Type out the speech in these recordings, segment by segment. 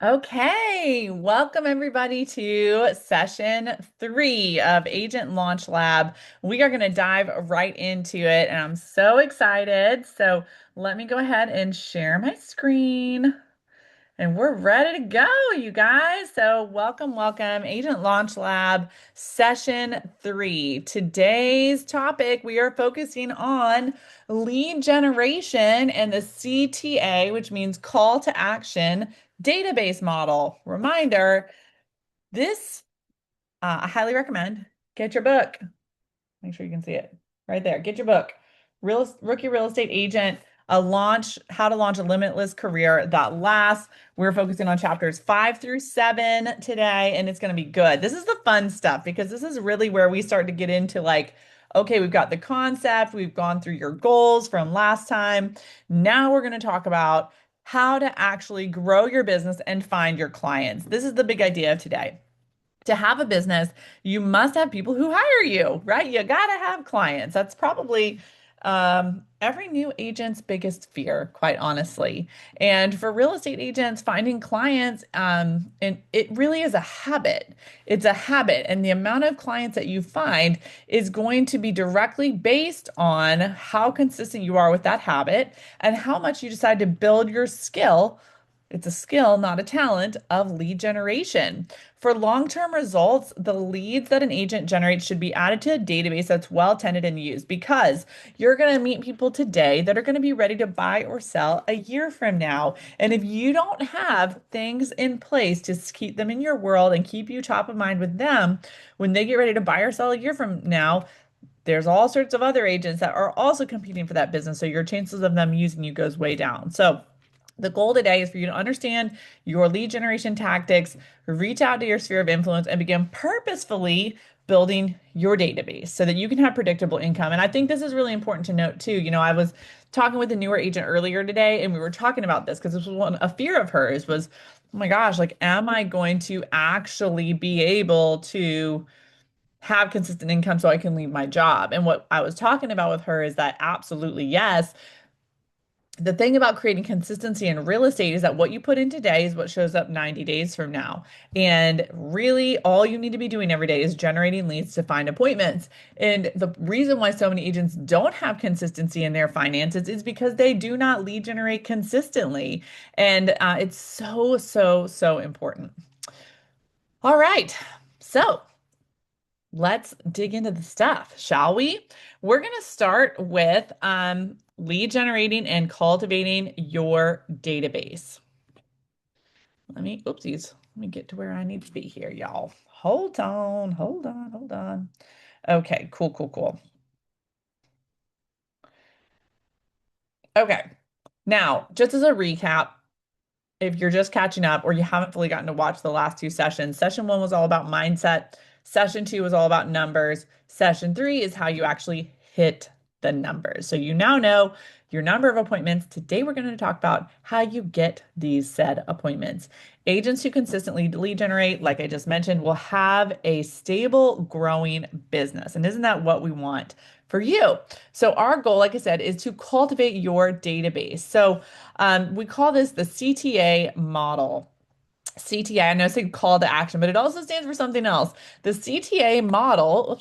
Okay, welcome everybody to session 3 of Agent Launch Lab. We are going to dive right into it, and I'm so excited. So let me go ahead and share my screen. And we're ready to go, you guys. So, welcome, Agent Launch Lab, session 3. Today's topic, we are focusing on lead generation and the CTA, which means call to action database model. Reminder, this I highly recommend. Get your book. Make sure you can see it right there. Get your book, Rookie Real Estate Agent, How to Launch a Limitless Career That Lasts. We're focusing on chapters 5 through 7 today, and it's going to be good. This is the fun stuff because this is really where we start to get into like, okay, we've got the concept, we've gone through your goals from last time. Now we're going to talk about how to actually grow your business and find your clients. This is the big idea of today. To have a business, you must have people who hire you, right? You got to have clients. That's probably every new agent's biggest fear, quite honestly. And for real estate agents, finding clients, and it really is a habit. It's a habit, and the amount of clients that you find is going to be directly based on how consistent you are with that habit and how much you decide to build your skill. It's a skill, not a talent, of lead generation. For long-term results, the leads that an agent generates should be added to a database that's well tended and used because you're going to meet people today that are going to be ready to buy or sell a year from now. And if you don't have things in place to keep them in your world and keep you top of mind with them when they get ready to buy or sell a year from now, there's all sorts of other agents that are also competing for that business. So your chances of them using you goes way down. So the goal today is for you to understand your lead generation tactics, reach out to your sphere of influence, and begin purposefully building your database so that you can have predictable income. And I think this is really important to note too. I was talking with a newer agent earlier today, and we were talking about this because this was a fear of hers was, oh my gosh, like, am I going to actually be able to have consistent income so I can leave my job? And what I was talking about with her is that absolutely yes. The thing about creating consistency in real estate is that what you put in today is what shows up 90 days from now. And really, all you need to be doing every day is generating leads to find appointments. And the reason why so many agents don't have consistency in their finances is because they do not lead generate consistently. And it's so, so, so important. All right. So, let's dig into the stuff, shall we? We're going to start with lead generating and cultivating your database. Oopsies, let me get to where I need to be here, y'all. Hold on. Okay, cool. Okay, now, just as a recap, if you're just catching up or you haven't fully gotten to watch the last two sessions, session 1 was all about mindset. Session 2 was all about numbers. Session 3 is how you actually hit the numbers. So you now know your number of appointments. Today, we're going to talk about how you get these said appointments. Agents who consistently lead generate, like I just mentioned, will have a stable, growing business. And isn't that what we want for you? So our goal, like I said, is to cultivate your database. So we call this the CTA model. CTA, I know it's a call to action, but it also stands for something else. The CTA model,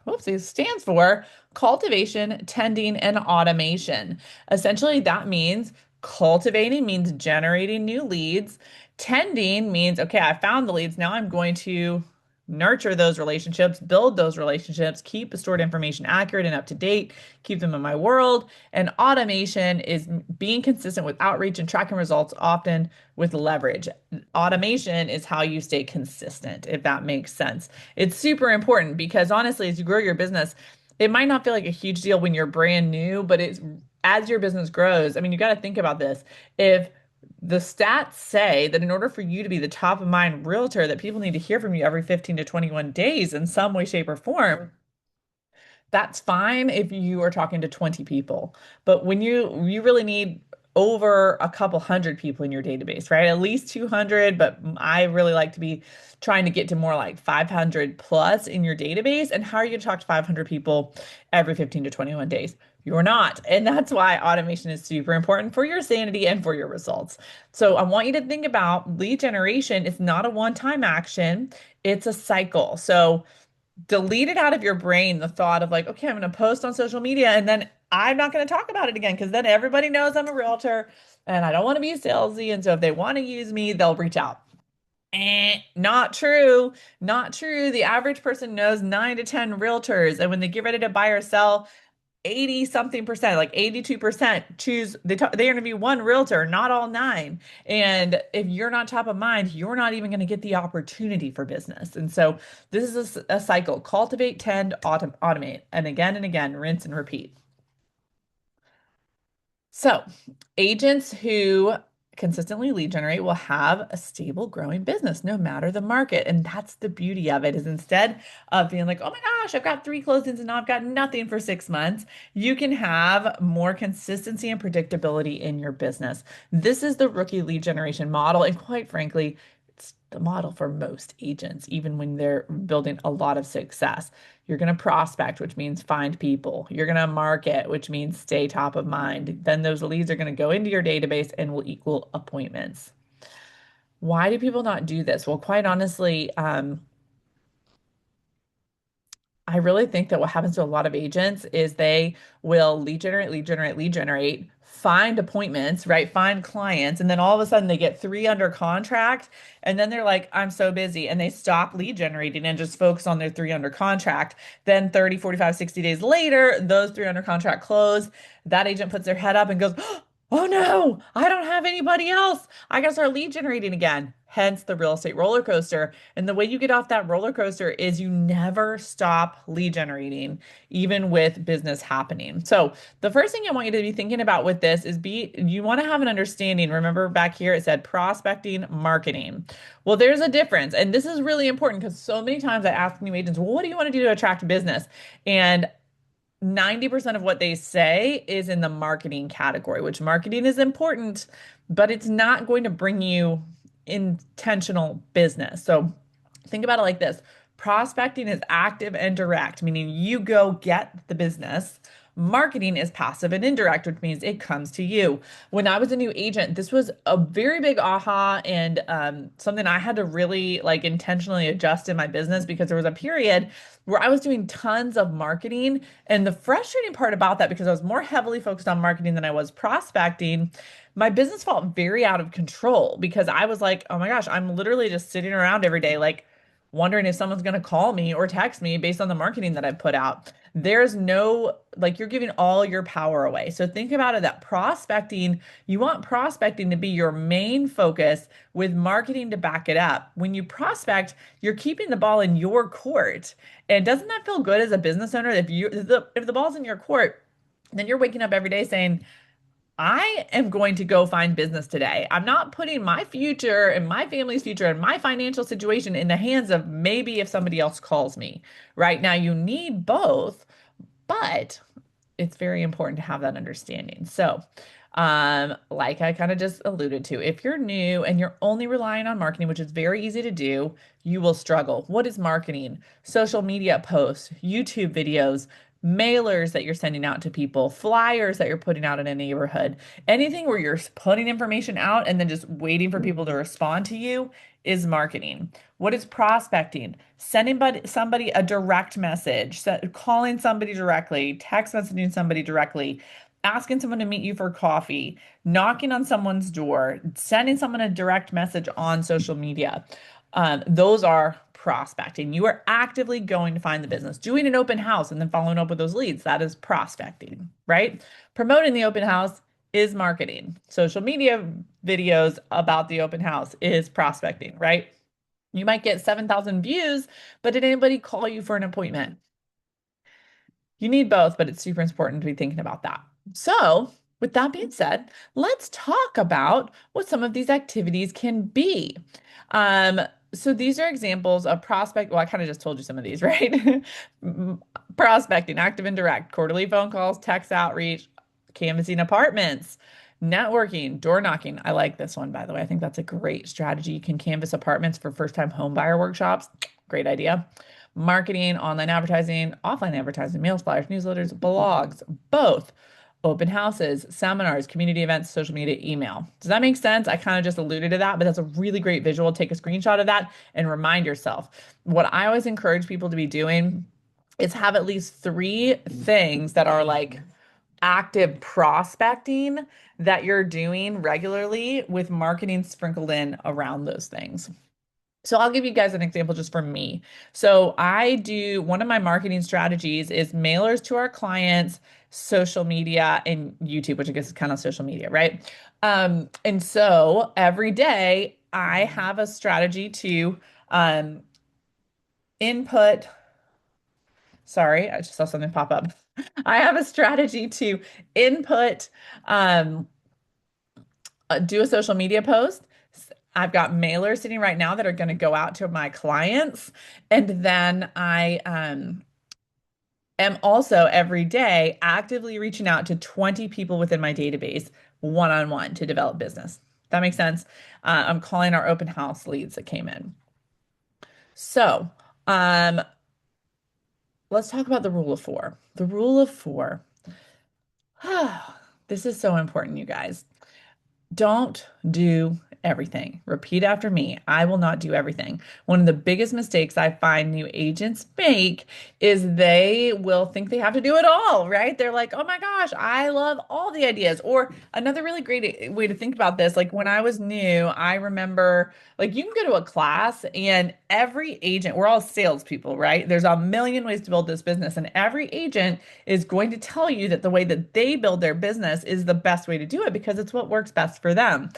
whoopsies, stands for cultivation, tending, and automation. Essentially, that means cultivating means generating new leads. Tending means, okay, I found the leads. Now I'm going to nurture those relationships, build those relationships, keep the stored information accurate and up to date, keep them in my world. And automation is being consistent with outreach and tracking results, often with leverage. Automation is how you stay consistent, if that makes sense. It's super important because honestly, as you grow your business, it might not feel like a huge deal when you're brand new, but it's as your business grows. I mean, you got to think about this. If the stats say that in order for you to be the top of mind realtor, that people need to hear from you every 15 to 21 days in some way, shape, or form. That's fine if you are talking to 20 people. But when you really need over a couple hundred people in your database, right? At least 200, but I really like to be trying to get to more like 500 plus in your database. And how are you going to talk to 500 people every 15 to 21 days? You're not. And that's why automation is super important for your sanity and for your results. So I want you to think about lead generation. It's not a one-time action, it's a cycle. So delete it out of your brain, the thought of like, okay, I'm going to post on social media and then I'm not going to talk about it again because then everybody knows I'm a realtor and I don't want to be salesy. And so if they want to use me, they'll reach out. Not true. Not true. The average person knows 9 to 10 realtors. And when they get ready to buy or sell, 80 something percent, like 82% choose they interview one realtor, not all nine. And if you're not top of mind, you're not even going to get the opportunity for business. And so this is a cycle. Cultivate, tend, automate, and again, rinse and repeat. So, agents who consistently lead generate will have a stable, growing business no matter the market. And that's the beauty of it is instead of being like, oh my gosh, I've got 3 closings and now I've got nothing for 6 months, you can have more consistency and predictability in your business. This is the rookie lead generation model. And quite frankly, it's the model for most agents, even when they're building a lot of success. You're going to prospect, which means find people. You're going to market, which means stay top of mind. Then those leads are going to go into your database and will equal appointments. Why do people not do this? Well, quite honestly, I really think that what happens to a lot of agents is they will lead generate, lead generate, lead generate, find appointments, right? Find clients, and then all of a sudden they get 3 under contract, and then they're like, I'm so busy, and they stop lead generating and just focus on their 3 under contract. Then 30, 45, 60 days later, those 3 under contract close. That agent puts their head up and goes, oh no, I don't have anybody else. I gotta start lead generating again. Hence the real estate roller coaster. And the way you get off that roller coaster is you never stop lead generating, even with business happening. So the first thing I want you to be thinking about with this is you want to have an understanding. Remember back here it said prospecting, marketing. Well, there's a difference. And this is really important because so many times I ask new agents, well, what do you want to do to attract business? And 90% of what they say is in the marketing category, which marketing is important, but it's not going to bring you intentional business. So think about it like this. Prospecting is active and direct, meaning you go get the business. Marketing is passive and indirect, which means it comes to you. When I was a new agent, this was a very big aha and something I had to really like intentionally adjust in my business because there was a period where I was doing tons of marketing. And the frustrating part about that, because I was more heavily focused on marketing than I was prospecting, my business felt very out of control because I was like, oh my gosh, I'm literally just sitting around every day, like wondering if someone's going to call me or text me based on the marketing that I put out. There's no, like, you're giving all your power away. So think about it that prospecting, you want prospecting to be your main focus with marketing to back it up. When you prospect, you're keeping the ball in your court. And doesn't that feel good as a business owner? If the ball's in your court, then you're waking up every day saying, I am going to go find business today. I'm not putting my future and my family's future and my financial situation in the hands of maybe if somebody else calls me. Right now, you need both, but it's very important to have that understanding. So, like I kind of just alluded to, if you're new and you're only relying on marketing, which is very easy to do, you will struggle. What is marketing? Social media posts, YouTube videos, mailers that you're sending out to people, flyers that you're putting out in a neighborhood, anything where you're putting information out and then just waiting for people to respond to you is marketing. What is prospecting? Sending somebody a direct message, calling somebody directly, text messaging somebody directly, asking someone to meet you for coffee, knocking on someone's door, sending someone a direct message on social media. Those are prospecting. You are actively going to find the business. Doing an open house and then following up with those leads, that is prospecting, right? Promoting the open house is marketing. Social media videos about the open house is prospecting, right? You might get 7,000 views, but did anybody call you for an appointment? You need both, but it's super important to be thinking about that. So, with that being said, let's talk about what some of these activities can be. Um, so these are examples of prospect. Well, I kind of just told you some of these, right? Prospecting, active and direct, quarterly phone calls, text outreach, canvassing apartments, networking, door knocking. I like this one, by the way. I think that's a great strategy. You can canvass apartments for first-time home buyer workshops. Great idea. marketing, online advertising, offline advertising, mail flyers, newsletters, blogs, both. Open houses, seminars, community events, social media, email. Does that make sense? I kind of just alluded to that, but that's a really great visual. Take a screenshot of that and remind yourself. What I always encourage people to be doing is have at least three things that are like active prospecting that you're doing regularly with marketing sprinkled in around those things. So I'll give you guys an example just for me. So I do one of my marketing strategies is mailers to our clients, social media, and YouTube, which I guess is kind of social media, right? And so every day I have a strategy to um, input. Sorry, I just saw something pop up. I have a strategy to input, um, do a social media post. I've got mailers sitting right now that are going to go out to my clients. And then I am also every day actively reaching out to 20 people within my database one-on-one to develop business. That makes sense. I'm calling our open house leads that came in. So, um, let's talk about the rule of four. The rule of four. This is so important, you guys. Don't do everything. Repeat after me. I will not do everything. One of the biggest mistakes I find new agents make is they will think they have to do it all, right? They're like, oh my gosh, I love all the ideas. Or another really great way to think about this, like when I was new, I remember like you can go to a class and every agent, we're all salespeople, right? There's a million ways to build this business, and every agent is going to tell you that the way that they build their business is the best way to do it because it's what works best for them.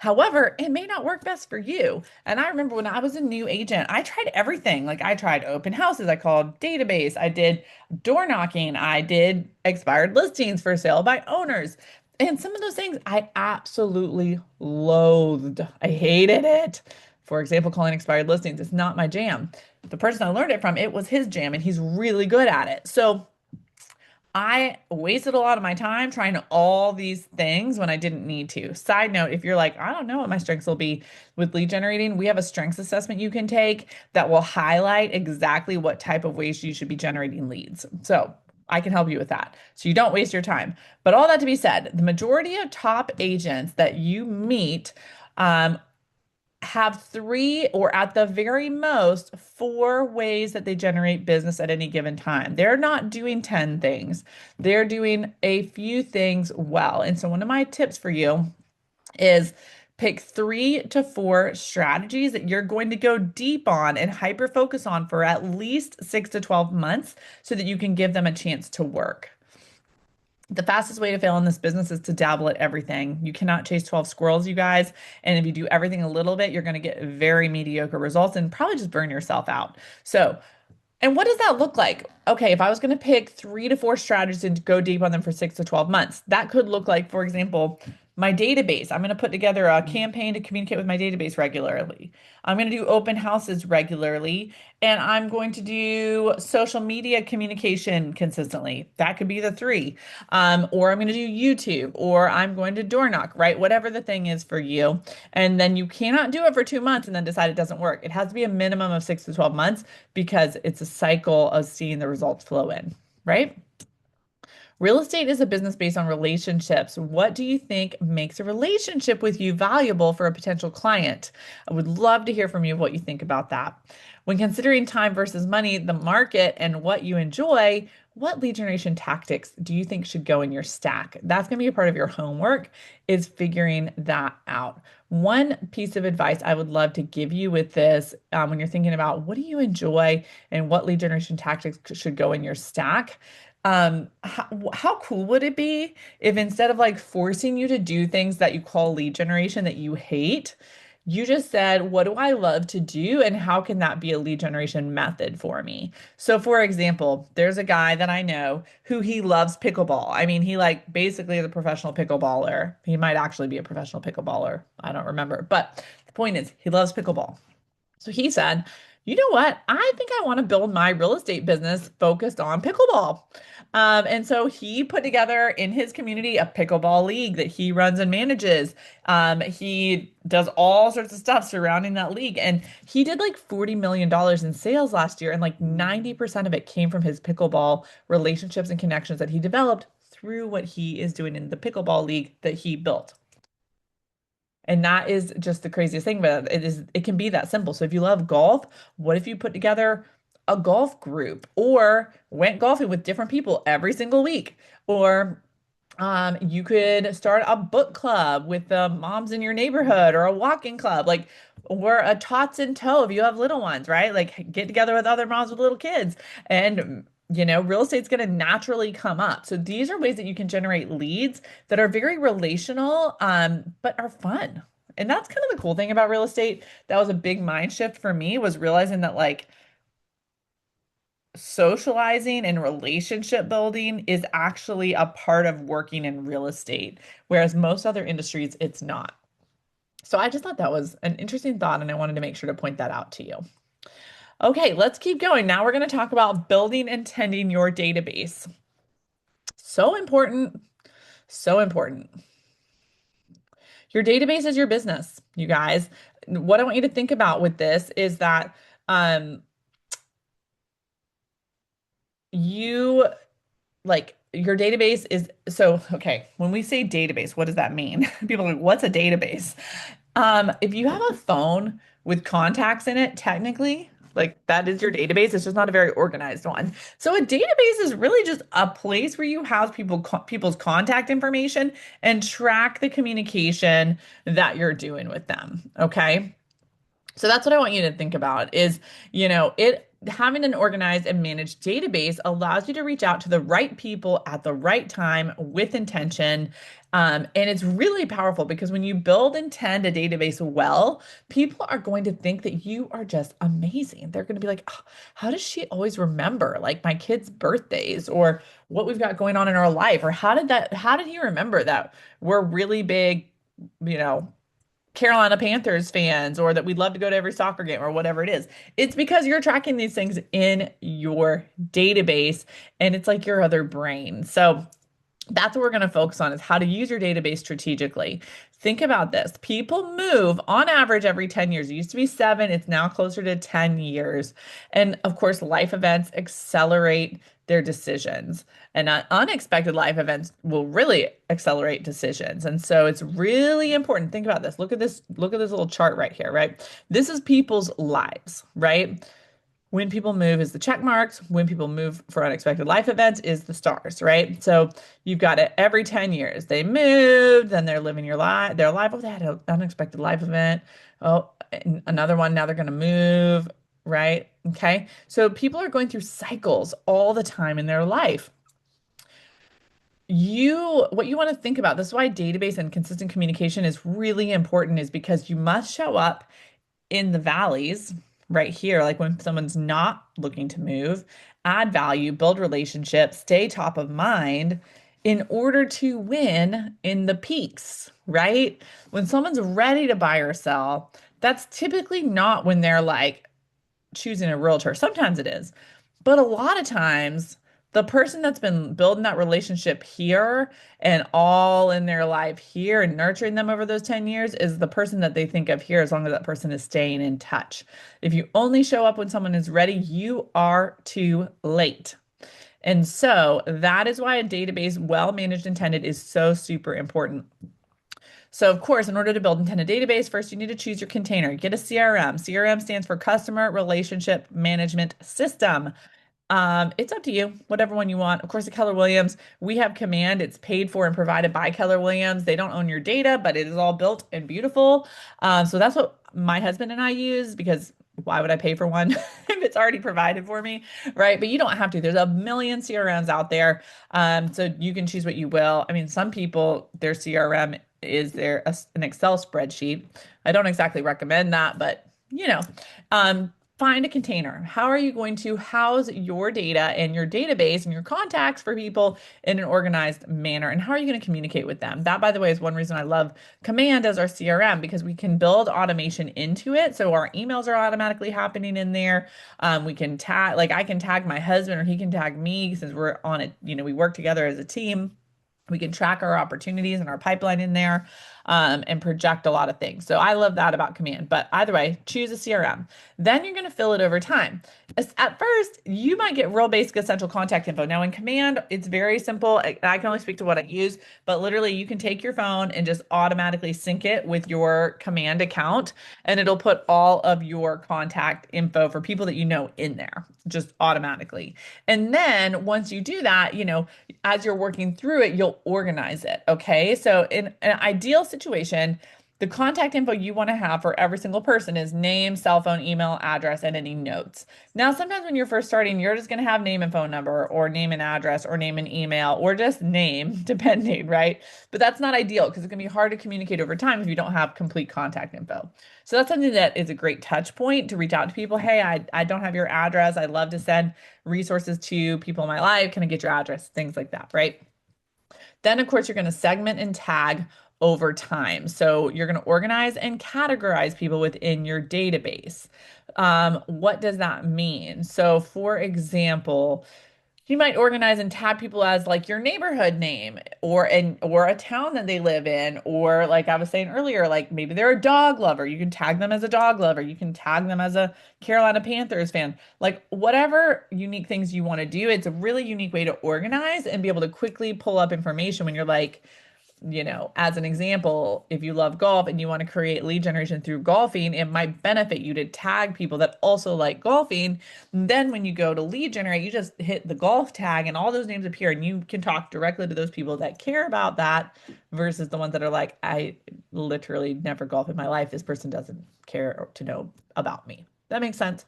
However, it may not work best for you. And I remember when I was a new agent, I tried everything. Like I tried open houses, I called database, I did door knocking, I did expired listings for sale by owners. And some of those things I absolutely loathed. I hated it. For example, calling expired listings is not my jam. The person I learned it from, it was his jam, and he's really good at it. So I wasted a lot of my time trying all these things when I didn't need to. Side note, if you're like, I don't know what my strengths will be with lead generating, we have a strengths assessment you can take that will highlight exactly what type of ways you should be generating leads. So I can help you with that. So you don't waste your time. But all that to be said, the majority of top agents that you meet have three or at the very most four ways that they generate business at any given time. They're not doing 10 things. They're doing a few things well. And so one of my tips for you is pick 3 to 4 strategies that you're going to go deep on and hyper focus on for at least 6 to 12 months so that you can give them a chance to work. The fastest way to fail in this business is to dabble at everything. You cannot chase 12 squirrels, you guys. And if you do everything a little bit, you're going to get very mediocre results and probably just burn yourself out. So, and what does that look like? Okay, if I was going to pick 3 to 4 strategies and go deep on them for 6 to 12 months, that could look like, for example, my database. I'm going to put together a campaign to communicate with my database regularly. I'm going to do open houses regularly, and I'm going to do social media communication consistently. That could be the three. Or I'm going to do YouTube, or I'm going to door knock, right? Whatever the thing is for you. And then you cannot do it for 2 months and then decide it doesn't work. It has to be a minimum of 6 to 12 months because it's a cycle of seeing the results flow in, right? Real estate is a business based on relationships. What do you think makes a relationship with you valuable for a potential client? I would love to hear from you what you think about that. When considering time versus money, the market, and what you enjoy, what lead generation tactics do you think should go in your stack? That's going to be a part of your homework is figuring that out. One piece of advice I would love to give you with this when you're thinking about what do you enjoy and what lead generation tactics should go in your stack, how cool would it be if instead of like forcing you to do things that you call lead generation that you hate, you just said, what do I love to do and how can that be a lead generation method for me? So for example, there's a guy that I know who he loves pickleball. I mean, he like basically is a professional pickleballer. He might actually be a professional pickleballer. I don't remember. But the point is, he loves pickleball. So he said, you know what? I think I want to build my real estate business focused on pickleball. And so he put together in his community a pickleball league that he runs and manages. He does all sorts of stuff surrounding that league. And he did like $40 million in sales last year. And like 90% of it came from his pickleball relationships and connections that he developed through what he is doing in the pickleball league that he built. And that is just the craziest thing, but it can be that simple. So if you love golf, what if you put together a golf group or went golfing with different people every single week? Or you could start a book club with the moms in your neighborhood or a walking club, like or a tots in tow if you have little ones, right? Like get together with other moms with little kids and real estate's going to naturally come up. So these are ways that you can generate leads that are very relational, but are fun. And that's kind of the cool thing about real estate. That was a big mind shift for me was realizing that like socializing and relationship building is actually a part of working in real estate, whereas most other industries, it's not. So I just thought that was an interesting thought, and I wanted to make sure to point that out to you. Okay, let's keep going. Now we're going to talk about building and tending your database. So important, so important. Your database is your business, you guys. What I want you to think about with this is that um, you like your database is so okay. When we say database, what does that mean? People are like, what's a database? If you have a phone with contacts in it, technically, like that is your database. It's just not a very organized one. So a database is really just a place where you house people's contact information and track the communication that you're doing with them. Okay. So that's what I want you to think about is, it having an organized and managed database allows you to reach out to the right people at the right time with intention. And it's really powerful because when you build and tend a database well, people are going to think that you are just amazing. They're going to be like, "Oh, how does she always remember like my kids' birthdays or what we've got going on in our life? Or how did he remember that we're really big, you know, Carolina Panthers fans or that we'd love to go to every soccer game or whatever it is. It's because you're tracking these things in your database and it's like your other brain. So that's what we're going to focus on is how to use your database strategically. Think about this. People move on average every 10 years. It used to be 7, it's now closer to 10 years. And of course, life events accelerate their decisions. And unexpected life events will really accelerate decisions. And so it's really important. Think about this. Look at this little chart right here, right? This is people's lives, right? When people move is the check marks. When people move for unexpected life events is the stars, right? So you've got it every 10 years. They moved, then they're living their life. Oh, they had an unexpected life event. Oh, and another one. Now they're going to move, right? Okay. So people are going through cycles all the time in their life. What you want to think about, this is why database and consistent communication is really important, is because you must show up in the valleys right here, like when someone's not looking to move, add value, build relationships, stay top of mind in order to win in the peaks, right? When someone's ready to buy or sell, that's typically not when they're like choosing a realtor. Sometimes it is, but a lot of times, the person that's been building that relationship here and all in their life here and nurturing them over those 10 years is the person that they think of here, as long as that person is staying in touch. If you only show up when someone is ready, you are too late. And so that is why a database, well managed and tended, is so super important. So, of course, in order to build and tend a database, first you need to choose your container. Get a CRM. CRM stands for Customer Relationship Management System. It's up to you, whatever one you want. Of course, at Keller Williams, we have Command. It's paid for and provided by Keller Williams. They don't own your data, but it is all built and beautiful. So that's what my husband and I use because why would I pay for one if it's already provided for me, right? But you don't have to. There's a million CRMs out there, so you can choose what you will. I mean, some people, their CRM is an Excel spreadsheet. I don't exactly recommend that, but. find a container. How are you going to house your data and your database and your contacts for people in an organized manner? And how are you going to communicate with them? That, by the way, is one reason I love Command as our CRM because we can build automation into it. So our emails are automatically happening in there. We can tag, like I can tag my husband or he can tag me since we're on it. We work together as a team. We can track our opportunities and our pipeline in there and project a lot of things. So I love that about Command. But either way, choose a CRM. Then you're going to fill it over time. At first, you might get real basic essential contact info. Now in Command, it's very simple. I can only speak to what I use, but literally you can take your phone and just automatically sync it with your Command account, and it'll put all of your contact info for people that you know in there just automatically. And then once you do that, as you're working through it, you'll organize it. Okay. So in an ideal situation, the contact info you want to have for every single person is name, cell phone, email, address, and any notes. Now, sometimes when you're first starting, you're just going to have name and phone number, or name and address, or name and email, or just name, depending, right? But that's not ideal because it's going to be hard to communicate over time if you don't have complete contact info. So that's something that is a great touch point to reach out to people. Hey, I don't have your address. I'd love to send resources to people in my life. Can I get your address? Things like that, right? Then, of course, you're going to segment and tag over time. So you're going to organize and categorize people within your database. What does that mean? So, for example, you might organize and tag people as like your neighborhood name or a town that they live in, or like I was saying earlier, like maybe they're a dog lover. You can tag them as a dog lover. You can tag them as a Carolina Panthers fan. Like whatever unique things you want to do, it's a really unique way to organize and be able to quickly pull up information when you're like, as an example, if you love golf and you want to create lead generation through golfing, it might benefit you to tag people that also like golfing. And then when you go to lead generate, you just hit the golf tag and all those names appear and you can talk directly to those people that care about that versus the ones that are like, I literally never golf in my life. This person doesn't care to know about me. That makes sense.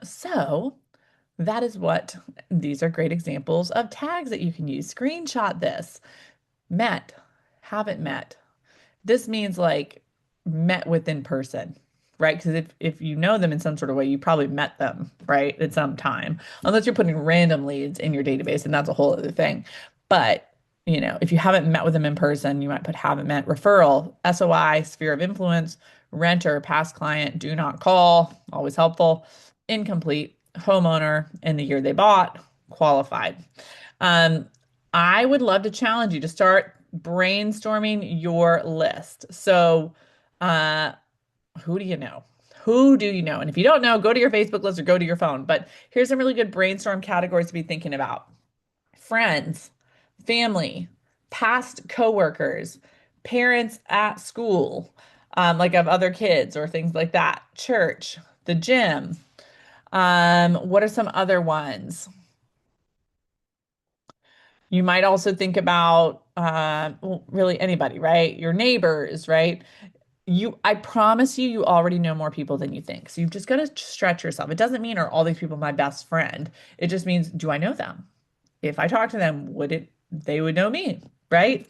So that is what these are great examples of tags that you can use. Screenshot this. Met, haven't met. This means like met with in person, right? Because if you know them in some sort of way, you probably met them, right, at some time, unless you're putting random leads in your database, and that's a whole other thing. But if you haven't met with them in person, you might put haven't met. Referral, SOI, sphere of influence, renter, past client, do not call, always helpful, incomplete, homeowner, and the year they bought, qualified. Um, I would love to challenge you to start brainstorming your list. So, uh, who do you know? Who do you know? And if you don't know, go to your Facebook list or go to your phone. But here's some really good brainstorm categories to be thinking about: friends, family, past coworkers, parents at school, like of other kids or things like that, church, the gym. What are some other ones? You might also think about well, really anybody, right? Your neighbors, right? I promise you, you already know more people than you think. So you've just got to stretch yourself. It doesn't mean are all these people my best friend. It just means, do I know them? If I talk to them, they would know me, right?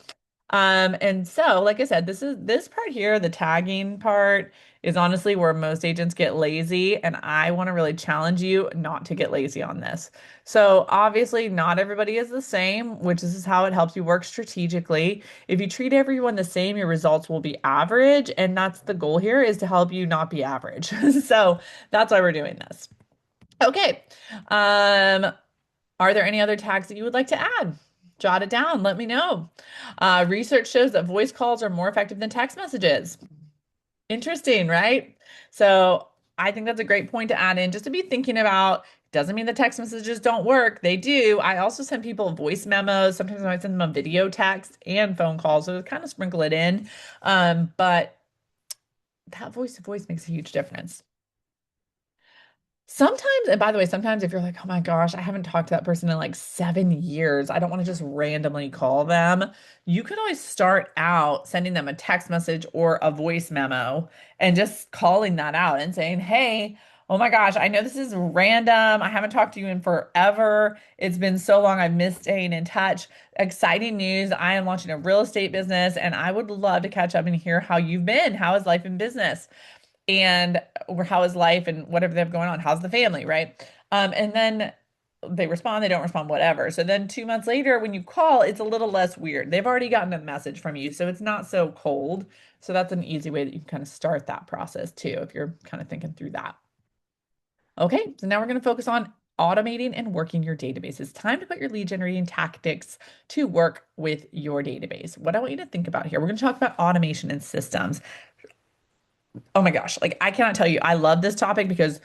And so, like I said, this part here, the tagging part, is honestly where most agents get lazy, and I want to really challenge you not to get lazy on this. So, obviously, not everybody is the same, which is how it helps you work strategically. If you treat everyone the same, your results will be average, and that's the goal here is to help you not be average. So, that's why we're doing this. Okay. Um, are there any other tags that you would like to add? Jot it down. Let me know. Research shows that voice calls are more effective than text messages. Interesting, right? So I think that's a great point to add in just to be thinking about. Doesn't mean the text messages don't work. They do. I also send people voice memos. Sometimes I might send them a video text and phone calls. So kind of sprinkle it in. But that voice to voice makes a huge difference. Sometimes, and by the way, sometimes if you're like, oh my gosh, I haven't talked to that person in like 7 years, I don't want to just randomly call them. You could always start out sending them a text message or a voice memo and just calling that out and saying, hey, oh my gosh, I know this is random. I haven't talked to you in forever. It's been so long. I've missed staying in touch. Exciting news. I am launching a real estate business and I would love to catch up and hear how you've been. How is life in business? and or how is life and whatever they have going on. How's the family, right? And then they respond, they don't respond, whatever. So then 2 months later, when you call, it's a little less weird. They've already gotten a message from you, so it's not so cold. So that's an easy way that you can kind of start that process too, if you're kind of thinking through that. Okay, so now we're going to focus on automating and working your database. It's time to put your lead generating tactics to work with your database. What I want you to think about here, we're going to talk about automation and systems. Oh my gosh, like I cannot tell you, I love this topic because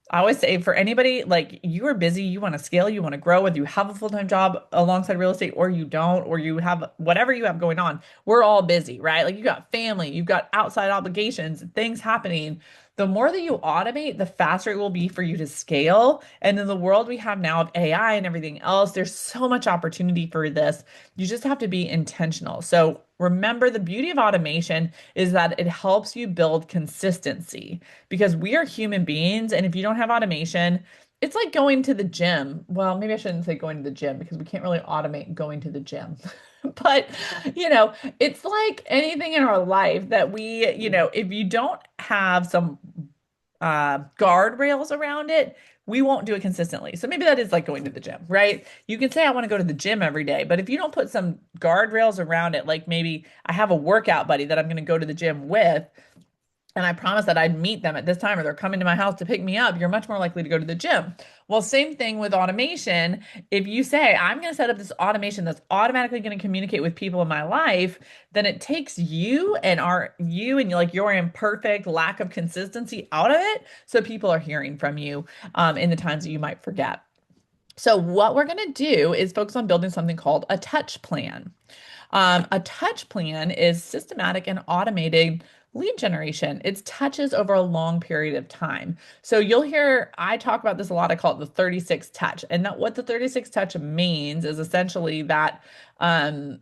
I always say for anybody, like you are busy, you want to scale, you want to grow, whether you have a full-time job alongside real estate or you don't, or you have whatever you have going on, we're all busy, right? Like you got family, you've got outside obligations, things happening. The more that you automate, the faster it will be for you to scale. And in the world we have now of AI and everything else, there's so much opportunity for this. You just have to be intentional. So remember, the beauty of automation is that it helps you build consistency because we are human beings. And if you don't have automation, it's like going to the gym. Well, maybe I shouldn't say going to the gym because we can't really automate going to the gym. But, you know, it's like anything in our life that if you don't have some guardrails around it, we won't do it consistently. So maybe that is like going to the gym, right? You can say, I want to go to the gym every day, but if you don't put some guardrails around it, like maybe I have a workout buddy that I'm going to go to the gym with, and I promised that I'd meet them at this time or they're coming to my house to pick me up, you're much more likely to go to the gym. Well, same thing with automation. If you say, I'm going to set up this automation that's automatically going to communicate with people in my life, then it takes you and like your imperfect lack of consistency out of it. So people are hearing from you in the times that you might forget. So what we're going to do is focus on building something called a touch plan. A touch plan is systematic and automated lead generation. It's touches over a long period of time. So you'll hear I talk about this a lot. I call it the 36 touch. And that what the 36 touch means is essentially that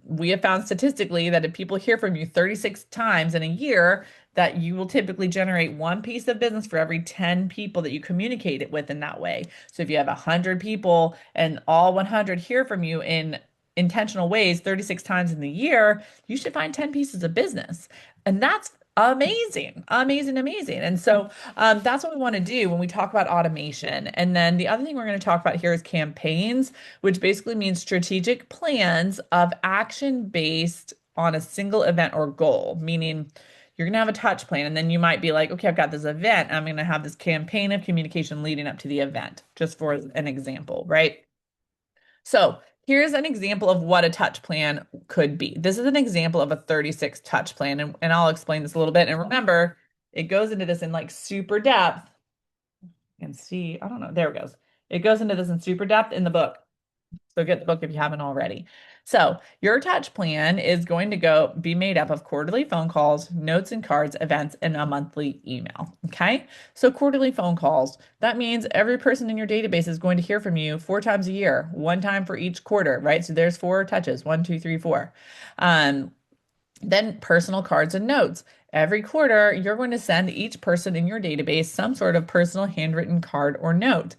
we have found statistically that if people hear from you 36 times in a year, that you will typically generate one piece of business for every 10 people that you communicate it with in that way. So if you have 100 people and all 100 hear from you in intentional ways 36 times in the year, you should find 10 pieces of business. And that's amazing, amazing, amazing. And so that's what we want to do when we talk about automation. And then the other thing we're going to talk about here is campaigns, which basically means strategic plans of action based on a single event or goal, meaning you're going to have a touch plan and then you might be like, okay, I've got this event. I'm going to have this campaign of communication leading up to the event, just for an example, right? So here's an example of what a touch plan could be. This is an example of a 36 touch plan, and I'll explain this a little bit. And remember, it goes into this in like super depth. And see, I don't know, there it goes. It goes into this in super depth in the book. So get the book if you haven't already. So your touch plan is going to be made up of quarterly phone calls, notes and cards, events, and a monthly email. Okay. So quarterly phone calls, that means every person in your database is going to hear from you 4 times a year, one time for each quarter, right? So there's 4 touches, 1, 2, 3, 4. Um, then personal cards and notes. Every quarter, you're going to send each person in your database some sort of personal handwritten card or note.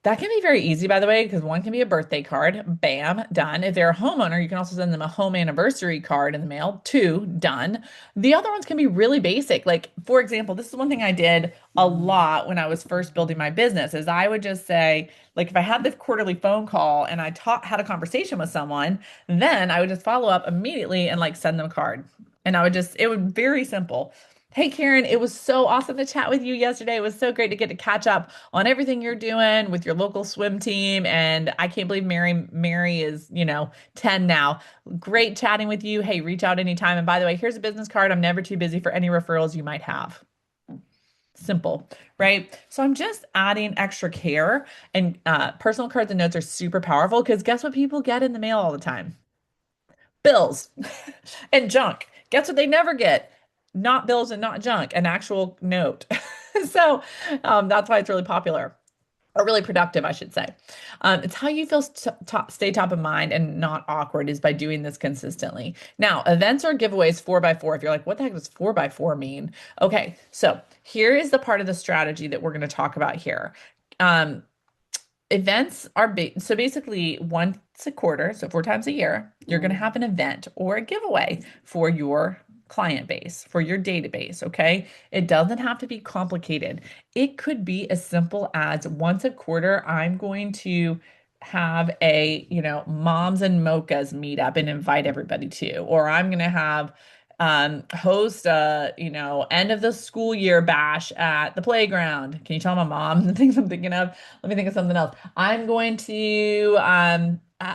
That can be very easy, by the way, because one can be a birthday card. Bam, done. If they're a homeowner, you can also send them a home anniversary card in the mail. Two, done. The other ones can be really basic. Like, for example, this is one thing I did a lot when I was first building my business is I would just say, like, if I had this quarterly phone call and had a conversation with someone, then I would just follow up immediately and like send them a card. And it would very simple. Hey Karen, it was so awesome to chat with you yesterday. It was so great to get to catch up on everything you're doing with your local swim team. And I can't believe Mary is, 10 now. Great chatting with you. Hey, reach out anytime. And by the way, here's a business card. I'm never too busy for any referrals you might have. Simple, right? So I'm just adding extra care, and personal cards and notes are super powerful because guess what people get in the mail all the time? Bills and junk. Guess what they never get? Not bills and not junk, an actual note. So that's why it's really popular or really productive, I should say. It's how you feel stay top of mind and not awkward is by doing this consistently. Now, events or giveaways 4x4. If you're like, what the heck does 4x4 mean? Okay, so here is the part of the strategy that we're going to talk about here. Um, Events are so basically once a quarter, so 4 times a year, you're going to have an event or a giveaway for your client base, for your database, okay? It doesn't have to be complicated. It could be as simple as once a quarter, I'm going to have a, moms and mochas meetup and invite everybody to, or I'm going to have host a, end of the school year bash at the playground. Can you tell my mom the things I'm thinking of? Let me think of something else. I'm going to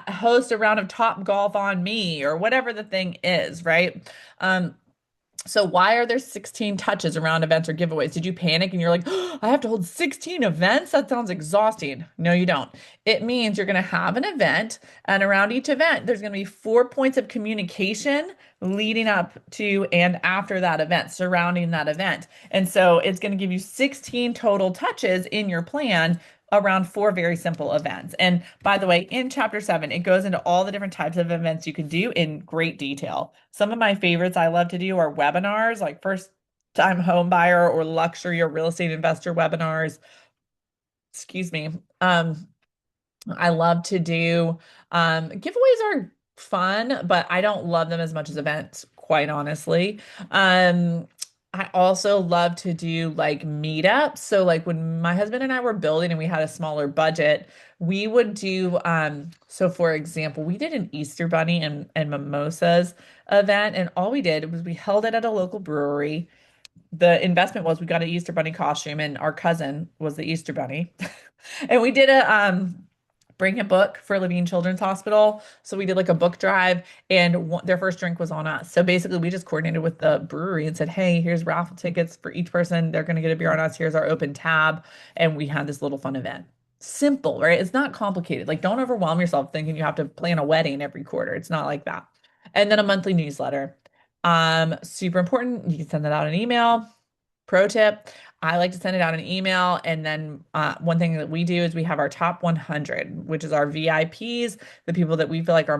host a round of Top Golf on Me or whatever the thing is, right? Um, so why are there 16 touches around events or giveaways? Did you panic and you're like, oh, I have to hold 16 events? That sounds exhausting. No, you don't. It means you're going to have an event, and around each event, there's going to be 4 points of communication leading up to and after that event, surrounding that event. And so it's going to give you 16 total touches in your plan around four very simple events. And by the way, in chapter 7, it goes into all the different types of events you can do in great detail. Some of my favorites I love to do are webinars, like first time home buyer or luxury or real estate investor webinars. Excuse me. I love to do giveaways are fun, but I don't love them as much as events, quite honestly. Um, I also love to do like meetups. So like when my husband and I were building and we had a smaller budget, we would do so for example, we did an Easter bunny and mimosas event, and all we did was we held it at a local brewery. The investment was we got an Easter bunny costume and our cousin was the Easter bunny. And we did a bring a book for Levine Children's Hospital. So we did like a book drive, and their first drink was on us. So basically, we just coordinated with the brewery and said, "Hey, here's raffle tickets for each person. They're going to get a beer on us. Here's our open tab," and we had this little fun event. Simple, right? It's not complicated. Like, don't overwhelm yourself thinking you have to plan a wedding every quarter. It's not like that. And then a monthly newsletter. Super important. You can send that out an email. Pro tip, I like to send it out an email. And then one thing that we do is we have our top 100, which is our VIPs, the people that we feel like are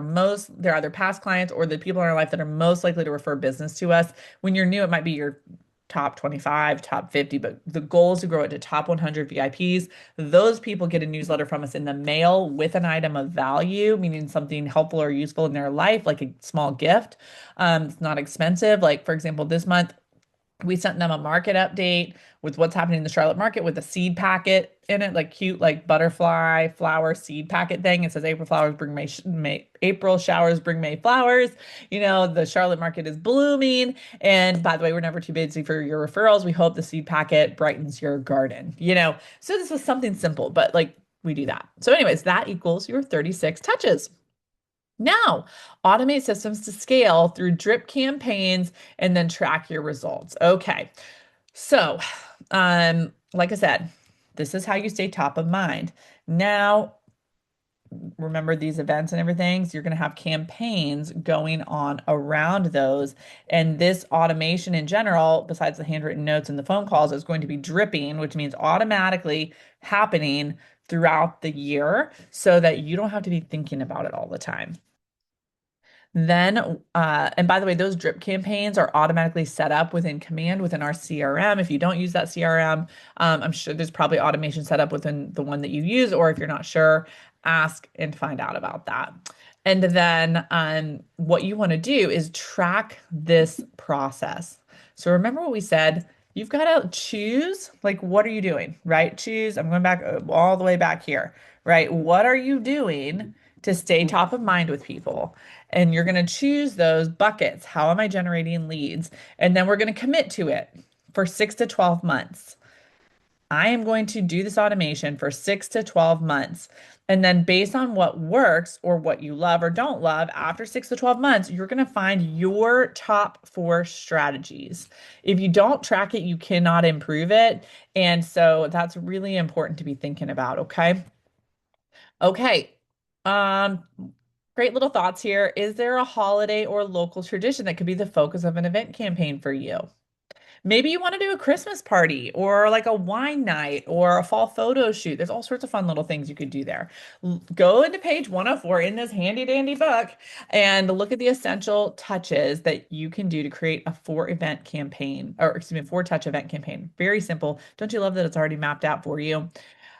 they're either past clients or the people in our life that are most likely to refer business to us. When you're new, it might be your top 25, top 50, but the goal is to grow it to top 100 VIPs. Those people get a newsletter from us in the mail with an item of value, meaning something helpful or useful in their life, like a small gift. It's not expensive. Like, for example, this month, we sent them a market update with what's happening in the Charlotte market with a seed packet in it, like cute, like butterfly flower seed packet thing. It says April showers bring May flowers. The Charlotte market is blooming. And by the way, we're never too busy for your referrals. We hope the seed packet brightens your garden. So this was something simple, but like we do that. So anyways, that equals your 36 touches. Now, automate systems to scale through drip campaigns and then track your results. Okay. So, like I said, this is how you stay top of mind. Now, remember these events and everything. So you're going to have campaigns going on around those. And this automation in general, besides the handwritten notes and the phone calls, is going to be dripping, which means automatically happening throughout the year so that you don't have to be thinking about it all the time. Then, and by the way, those drip campaigns are automatically set up within Command within our CRM. If you don't use that CRM, I'm sure there's probably automation set up within the one that you use, or if you're not sure, ask and find out about that. And then what you want to do is track this process. So remember what we said, you've got to choose, like, what are you doing, right? Choose, I'm going back all the way back here, right? What are you doing to stay top of mind with people? And you're going to choose those buckets. How am I generating leads? And then we're going to commit to it for 6 to 12 months. I am going to do this automation for 6 to 12 months. And then based on what works or what you love or don't love, after 6 to 12 months, you're going to find your top 4 strategies. If you don't track it, you cannot improve it. And so that's really important to be thinking about. Okay. Okay. Um, Great little thoughts here. Is there a holiday or local tradition that could be the focus of an event campaign for you? Maybe you want to do a Christmas party or like a wine night or a fall photo shoot. There's all sorts of fun little things you could do there. Go into page 104 in this handy dandy book and look at the essential touches that you can do to create a 4 event campaign, or excuse me, 4 touch event campaign. Very simple. Don't you love that it's already mapped out for you?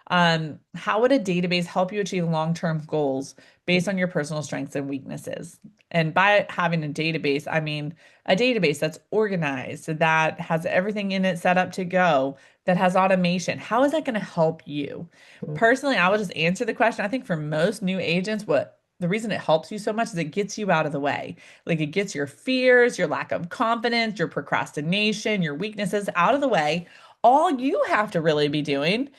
How would a database help you achieve long-term goals based on your personal strengths and weaknesses? And by having a database, I mean a database that's organized, that has everything in it set up to go, that has automation. How is that going to help you? Personally, I would just answer the question. I think for most new agents, what the reason it helps you so much is it gets you out of the way. Like it gets your fears, your lack of confidence, your procrastination, your weaknesses out of the way. All you have to really be doing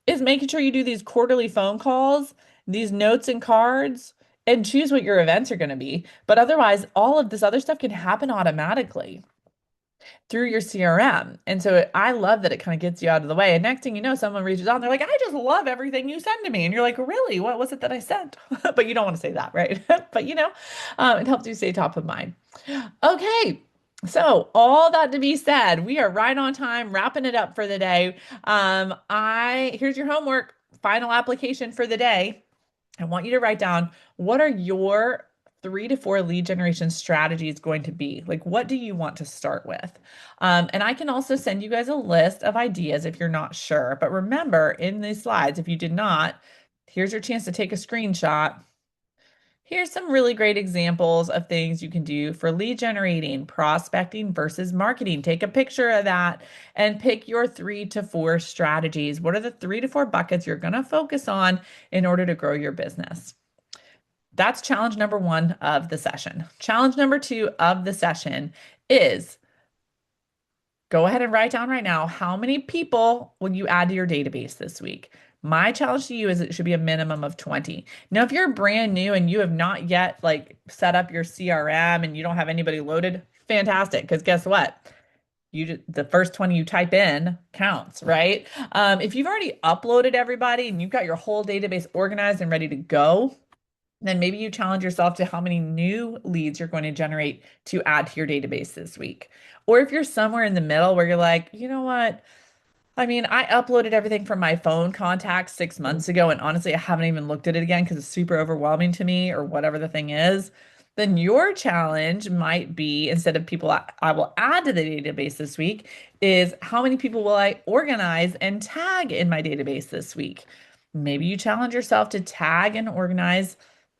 is making sure you do these quarterly phone calls, these notes and cards, and choose what your events are going to be. But otherwise, all of this other stuff can happen automatically through your CRM. And so I love that it kind of gets you out of the way. And next thing you know, someone reaches out and they're like, I just love everything you send to me. And you're like, really? What was it that I sent? But you don't want to say that, right? But it helps you stay top of mind. Okay. So all that to be said, we are right on time, wrapping it up for the day. Here's your homework, final application for the day. I want you to write down what are your 3 to 4 lead generation strategies going to be? Like, what do you want to start with? And I can also send you guys a list of ideas if you're not sure. But remember, in these slides, if you did not, here's your chance to take a screenshot. Here's some really great examples of things you can do for lead generating, prospecting versus marketing. Take a picture of that and pick your 3 to 4 strategies. What are the 3 to 4 buckets you're going to focus on in order to grow your business? That's challenge number 1 of the session. Challenge number 2 of the session is go ahead and write down right now how many people will you add to your database this week? My challenge to you is it should be a minimum of 20. Now, if you're brand new and you have not yet like set up your CRM and you don't have anybody loaded, fantastic. Because guess what? The first 20 you type in counts, right? If you've already uploaded everybody and you've got your whole database organized and ready to go, then maybe you challenge yourself to how many new leads you're going to generate to add to your database this week. Or if you're somewhere in the middle where you're like, you know what? I mean, I uploaded everything from my phone contacts 6 months ago, and honestly, I haven't even looked at it again because it's super overwhelming to me, or whatever the thing is. Then your challenge might be instead of people I will add to the database this week, is how many people will I organize and tag in my database this week? Maybe you challenge yourself to tag and organize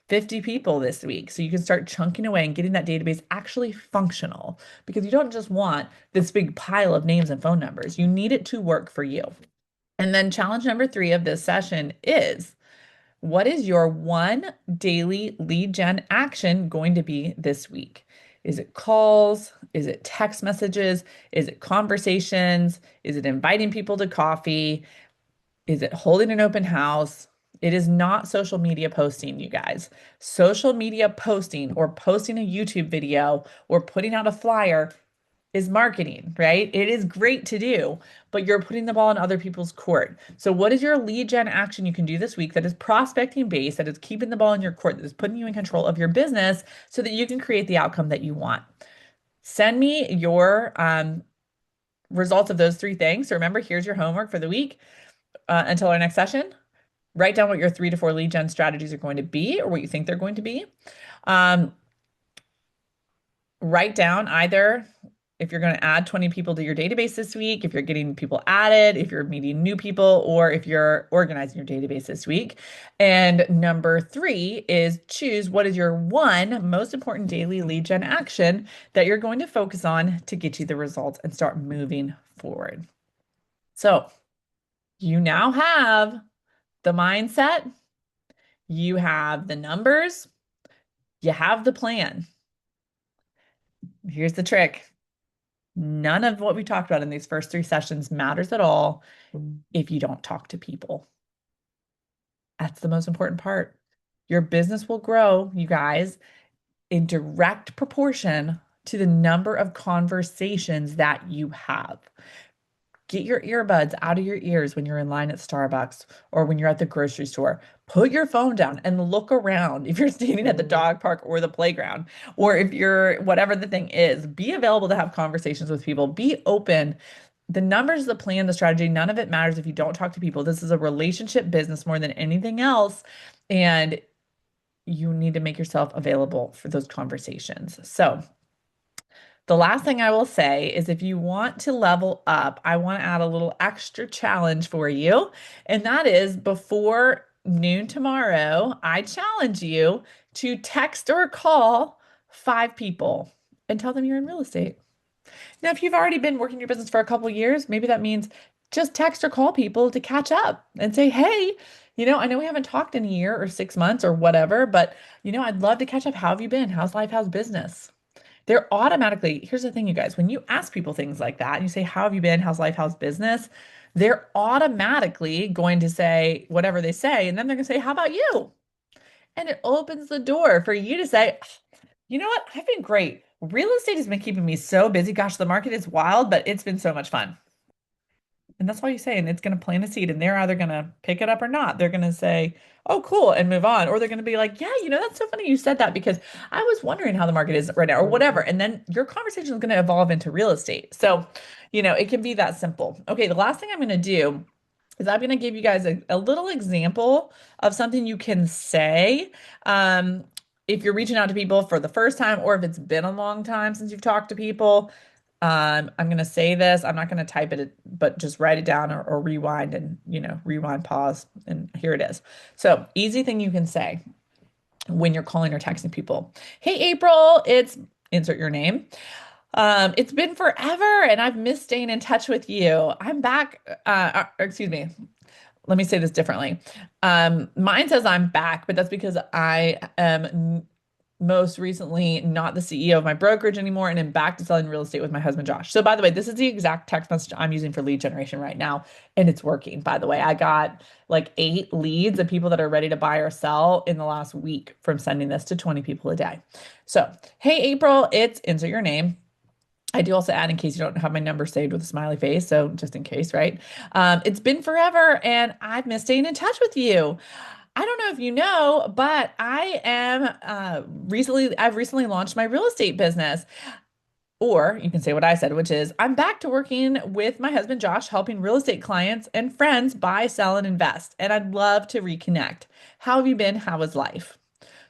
50 people this week so you can start chunking away and getting that database actually functional because you don't just want this big pile of names and phone numbers. You need it to work for you. And then challenge number 3 of this session is what is your one daily lead gen action going to be this week? Is it calls? Is it text messages? Is it conversations? Is it inviting people to coffee? Is it holding an open house? It is not social media posting, you guys. Social media posting or posting a YouTube video or putting out a flyer is marketing, right? It is great to do, but you're putting the ball in other people's court. So, what is your lead gen action you can do this week that is prospecting based, that is keeping the ball in your court, that is putting you in control of your business so that you can create the outcome that you want? Send me your results of those 3 things. So, remember, here's your homework for the week. Until our next session, write down what your 3 to 4 lead gen strategies are going to be or what you think they're going to be. Um, Write down either if you're going to add 20 people to your database this week, if you're getting people added, if you're meeting new people, or if you're organizing your database this week. And number 3 is choose what is your one most important daily lead gen action that you're going to focus on to get you the results and start moving forward. So you now have the mindset, you have the numbers, you have the plan. Here's the trick. None of what we talked about in these first 3 sessions matters at all if you don't talk to people. That's the most important part. Your business will grow, you guys, in direct proportion to the number of conversations that you have. Get your earbuds out of your ears when you're in line at Starbucks or when you're at the grocery store. Put your phone down and look around if you're standing at the dog park or the playground, or if you're whatever the thing is. Be available to have conversations with people. Be open. The numbers, the plan, the strategy, none of it matters if you don't talk to people. This is a relationship business more than anything else. And you need to make yourself available for those conversations. So, The last thing I will say is if you want to level up, I want to add a little extra challenge for you. And that is before noon tomorrow, I challenge you to text or call 5 people and tell them you're in real estate. Now, if you've already been working your business for a couple years, maybe that means just text or call people to catch up and say, hey, I know we haven't talked in a year or 6 months or whatever, but I'd love to catch up. How have you been? How's life? How's business? They're automatically, here's the thing, you guys, when you ask people things like that and you say, how have you been? How's life? How's business? They're automatically going to say whatever they say, and then they're going to say, how about you? And it opens the door for you to say, you know what? I've been great. Real estate has been keeping me so busy. Gosh, the market is wild, but it's been so much fun. And that's all you say. And it's going to plant a seed. And they're either going to pick it up or not. They're going to say, oh, cool, and move on. Or they're going to be like, yeah, that's so funny you said that because I was wondering how the market is right now or whatever. And then your conversation is going to evolve into real estate. So, it can be that simple. Okay, the last thing I'm going to do is I'm going to give you guys a little example of something you can say. If you're reaching out to people for the first time or if it's been a long time since you've talked to people, I'm going to say this. I'm not going to type it, but just write it down or rewind and, rewind, pause, and here it is. So, easy thing you can say when you're calling or texting people. Hey, April, it's insert your name. It's been forever and I've missed staying in touch with you. I'm back. Excuse me. Let me say this differently. Mine says I'm back, but that's because I am most recently not the CEO of my brokerage anymore and am back to selling real estate with my husband Josh. So by the way, this is the exact text message I'm using for lead generation right now, and it's working. By the way, I got like 8 leads of people that are ready to buy or sell in the last week from sending this to 20 people a day. So, hey April, it's insert your name. I do also add in case you don't have my number saved with a smiley face. So just in case, right? It's been forever and I've missed staying in touch with you. I don't know if you know, but I've recently launched my real estate business. Or you can say what I said, which is I'm back to working with my husband Josh, helping real estate clients and friends buy, sell, and invest. And I'd love to reconnect. How have you been? How is life?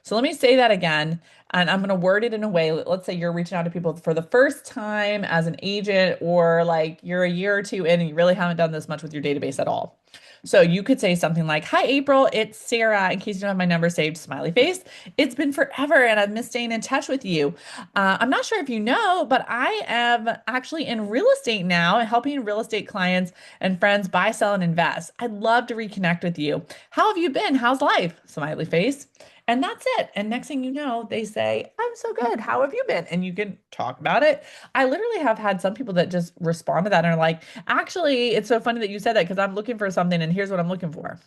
So let me say that again, and I'm going to word it in a way. Let's say you're reaching out to people for the first time as an agent, or like you're a year or two in and you really haven't done this much with your database at all. So you could say something like, hi, April, it's Sarah. In case you don't have my number saved, smiley face. It's been forever and I've missed staying in touch with you. I'm not sure if you know, but I am actually in real estate now and helping real estate clients and friends buy, sell, and invest. I'd love to reconnect with you. How have you been? How's life? Smiley face. And that's it. And next thing you know, they say, I'm so good. How have you been? And you can talk about it. I literally have had some people that just respond to that and are like, actually, it's so funny that you said that because I'm looking for something and here's what I'm looking for.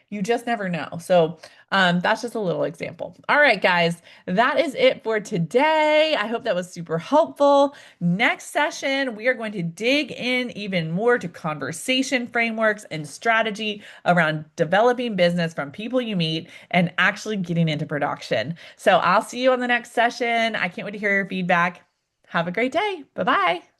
You just never know. So, that's just a little example. All right, guys, that is it for today. I hope that was super helpful. Next session, we are going to dig in even more to conversation frameworks and strategy around developing business from people you meet and actually getting into production. So, I'll see you on the next session. I can't wait to hear your feedback. Have a great day. Bye bye.